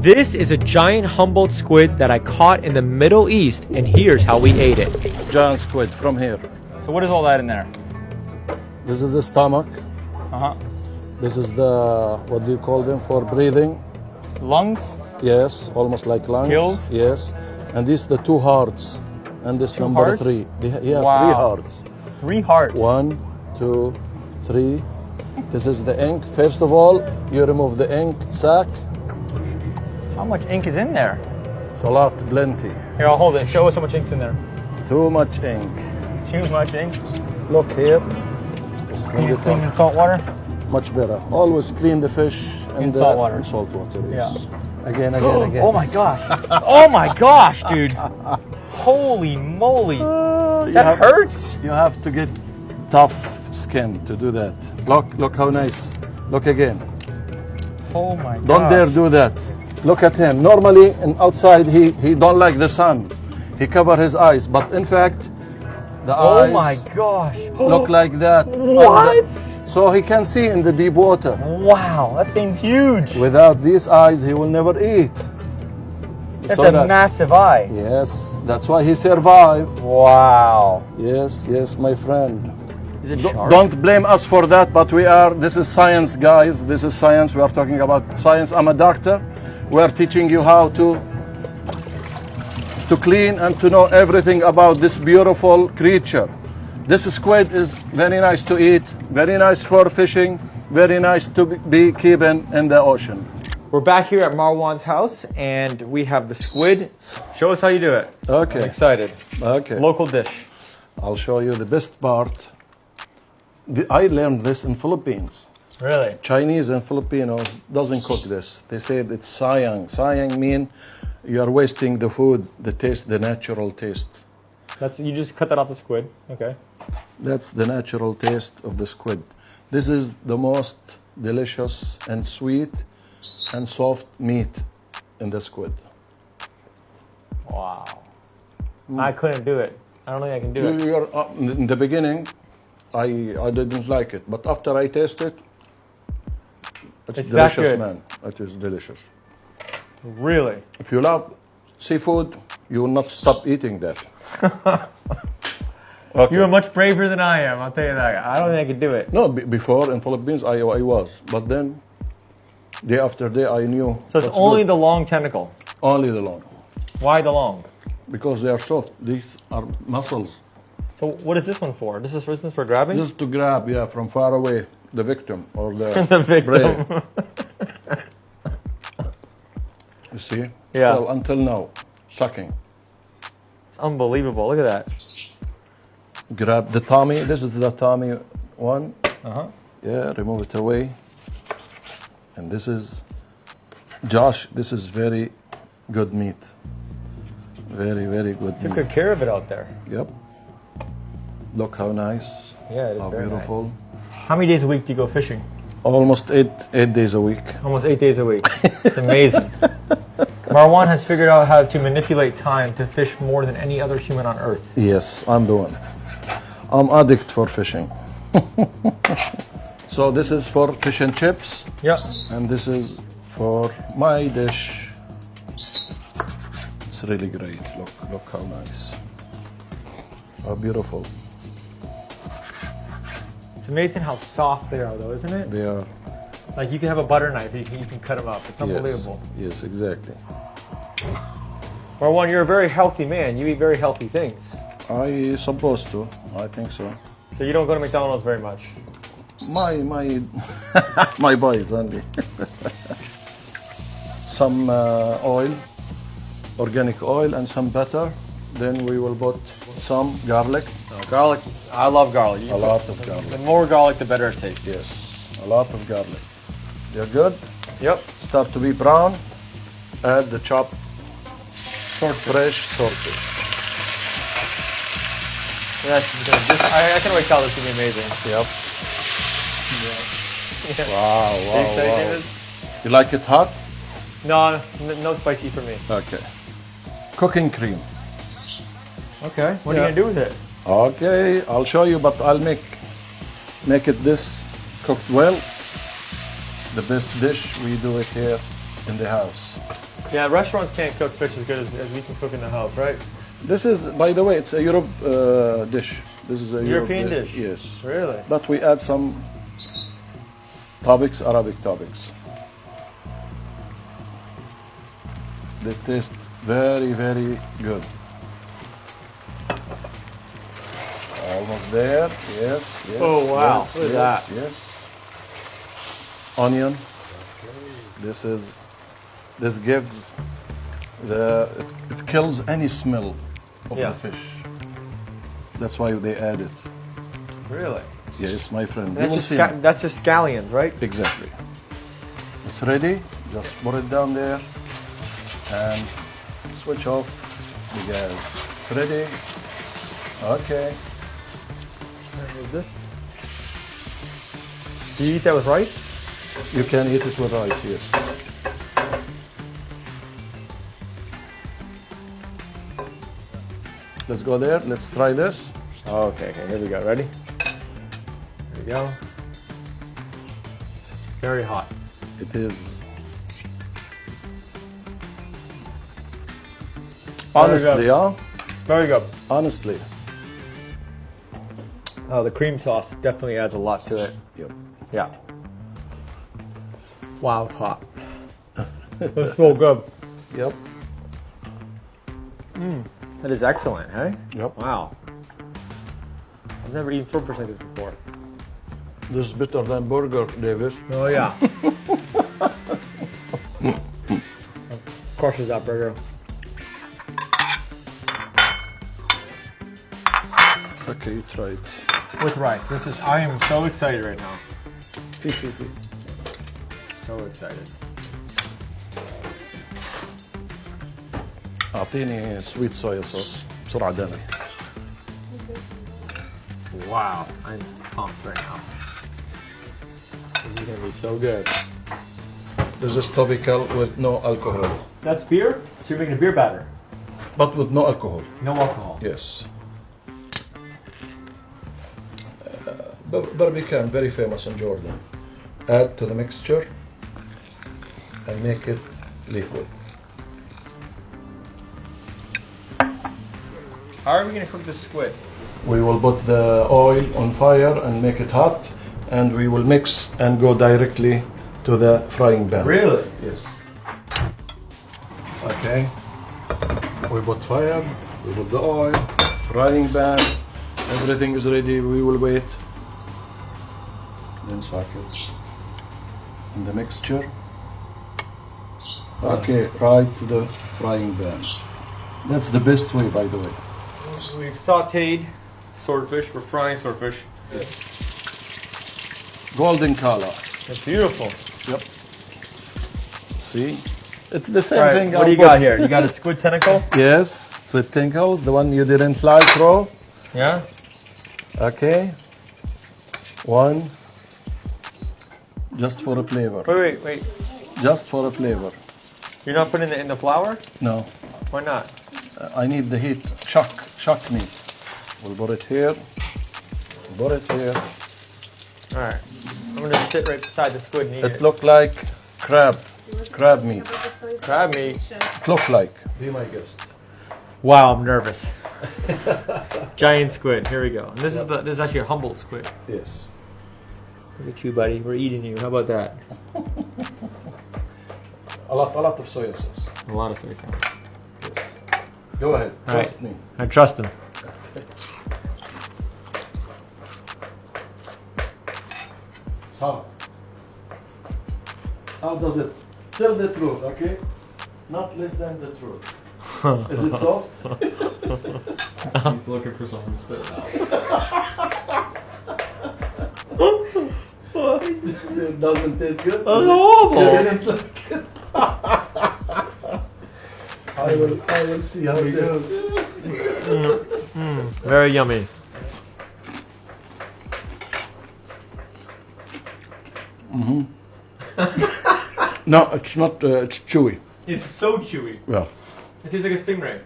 This is a giant Humboldt squid that I caught in the Middle East, and here's how we ate it. Giant squid from here. So what is all that in there? This is the stomach. Uh-huh. This is the, what do you call them, for breathing? Lungs? Yes, almost like lungs. Gills? Yes. And these the two hearts. And this number hearts? 3. Yeah, Wow. 3 hearts. 3 hearts. 1, 2, 3. This is the ink. First of all, you remove the ink sac. How much ink is in there? It's a lot, plenty. Here, I'll hold it. Show us how much ink's in there. Too much ink. Too much ink. Look here. Just clean it Clean in up. salt water? Much better. Always clean the fish In the salt water. in salt water. Yes. Yeah. Again. Oh my gosh. Oh my gosh, dude. Holy moly. That hurts. You have to get tough skin to do that. Look how nice. Look again. Oh my god. Don't dare do that. Look at him. Normally, and outside, he don't like the sun. He cover his eyes, but in fact, the eyes Oh my gosh. look like that. What? So he can see in the deep water. Wow, that thing's huge. Without these eyes, he will never eat. That's a massive eye. Yes, that's why he survived. Wow. Yes, my friend. Is it sharp? Don't blame us for that, but this is science, guys. This is science. We are talking about science. I'm a doctor. We are teaching you how to clean and to know everything about this beautiful creature. This squid is very nice to eat, very nice for fishing, very nice to be keeping in the ocean. We're back here at Marwan's house, and we have the squid. Show us how you do it. Okay. I'm excited. Okay. Local dish. I'll show you the best part. I learned this in Philippines. Really? Chinese and Filipinos doesn't cook this. They say it's sayang. Sayang mean you are wasting the food, the taste, the natural taste. You just cut that off the squid. Okay. That's the natural taste of the squid. This is the most delicious and sweet and soft meat in the squid. Wow. I couldn't do it. I don't think I can do it. In the beginning, I didn't like it, but after I tasted, it's that delicious, good. man. It is delicious. Really? If you love seafood, you will not stop eating that. Okay. You are much braver than I am, I'll tell you that. I don't think I could do it. No, before in Philippines I was, but then day after day I knew. So it's that's only good. the long tentacle. Only the long, Why the long? because they are soft. These are muscles. So what is this one for? This is for instance for grabbing? Just to grab, from far away, the victim or the, The victim. prey. You see? Yeah. Still, until now, sucking. It's unbelievable. Look at that. Grab the tummy. This is the tummy one. Uh-huh. Yeah, remove it away. And this is, Josh, this is very good meat. Very, very good Took meat. good care of it out there. Yep. Look how nice. Yeah, it is How very beautiful. nice. How many days a week do you go fishing? Almost eight days a week. Almost 8 days a week. It's amazing. Marwan has figured out how to manipulate time to fish more than any other human on earth. Yes, I'm doing. I'm addict for fishing. So this is for fish and chips, Yep. and this is for my dish. It's really great. Look how nice. How beautiful. It's amazing how soft they are, though, isn't it? They are. Like you can have a butter knife, you can cut them up. It's unbelievable. Yes, exactly. Marwan, you're a very healthy man. You eat very healthy things. I supposed to. I think so. So you don't go to McDonald's very much. My my boys only. Some oil, organic oil, and some butter. Then we will put some garlic. Garlic, I love garlic. A lot of garlic. The more garlic, the better it tastes. Yes, a lot of garlic. They're good. Yep. Start to be brown. Add the chopped fresh swordfish. I can always tell this will be amazing. Yep. Yeah. Wow, Are you wow, excited, wow. David? You like it hot? No, no spicy for me. Okay. Cooking cream. Okay. What are Yeah. you gonna do with it? Okay, I'll show you, but I'll make it this cooked well. The best dish we do it here in the house. Yeah, restaurants can't cook fish as good as we can cook in the house, right? This is, by the way, it's a Europe dish. This is a European dish? Yes. Really? But we add some topics, Arabic topics. They taste very, very good. Almost there. Yes, yes. Oh, wow. Yes, Look at yes, that. Yes. Onion. This gives it kills any smell of Yeah. the fish. That's why they add it. Really? Yes, my friend. You That's will just, see. that's just scallions, right? Exactly. It's ready. Just put it down there and switch off the gas. It's ready. Okay. And with this. Do you eat that with rice? You can eat it with rice, yes. Let's go there. Let's try this. Okay, here we go. Ready? Here we go. Very hot. It is. Honestly, yeah. Very good. Honestly. Oh, the cream sauce definitely adds a lot to it. Yep. Yeah. Wow, it's hot. It's so good. Yep. That is excellent, hey? Yep. Wow. I've never eaten swordfish like this before. This is better than burger, Davis. Oh, yeah. Crushes that burger. Okay, you try it. With rice. I am so excited right now. So excited. أعطيني sweet soy sauce بسرعة دامي. Wow, I'm pumped right now. This is gonna be so good. This is topical with no alcohol, That's beer? So you're making a beer batter? but with no alcohol. No alcohol. Yes. Barbican, very famous in Jordan. Add to the mixture and make it liquid. How are we gonna cook this squid? We will put the oil on fire and make it hot, and we will mix and go directly to the frying pan. Really? Yes. Okay. We put fire, we put the oil, frying pan, everything is ready. We will wait. Then socket in the mixture. Okay, right to the frying pan. That's the best way, by the way. We've sauteed swordfish. We're frying swordfish. Golden color. It's beautiful. Yep. See? It's the same All right, thing. what do you got here? You got a squid tentacle? Yes, sweet tentacles, the one you didn't like, bro. Yeah? Okay. One. Just for a flavor. Wait. Just for a flavor. You're not putting it in the flour? No. Why not? I need the heat. Shock me. We'll put it here. Put it here. All right. I'm gonna sit right beside the squid and eat It it. look like crab meat. Crab meat. Look like. Be my guest. Wow, I'm nervous. Giant squid. Here we go. And this is actually a Humboldt squid. Yes. Look at you, buddy. We're eating you. How about that? A lot of soy sauce. A lot of soy sauce. Go ahead. All Trust right. me. I trust him. It's hot. How does it? Tell the truth, okay? Not less than the truth. Is it soft? He's looking for something to spit out. It doesn't taste good. Oh, You didn't like it. I will see how it goes. very yummy. No, it's not. It's chewy. It's so chewy. Well, It tastes like a stingray.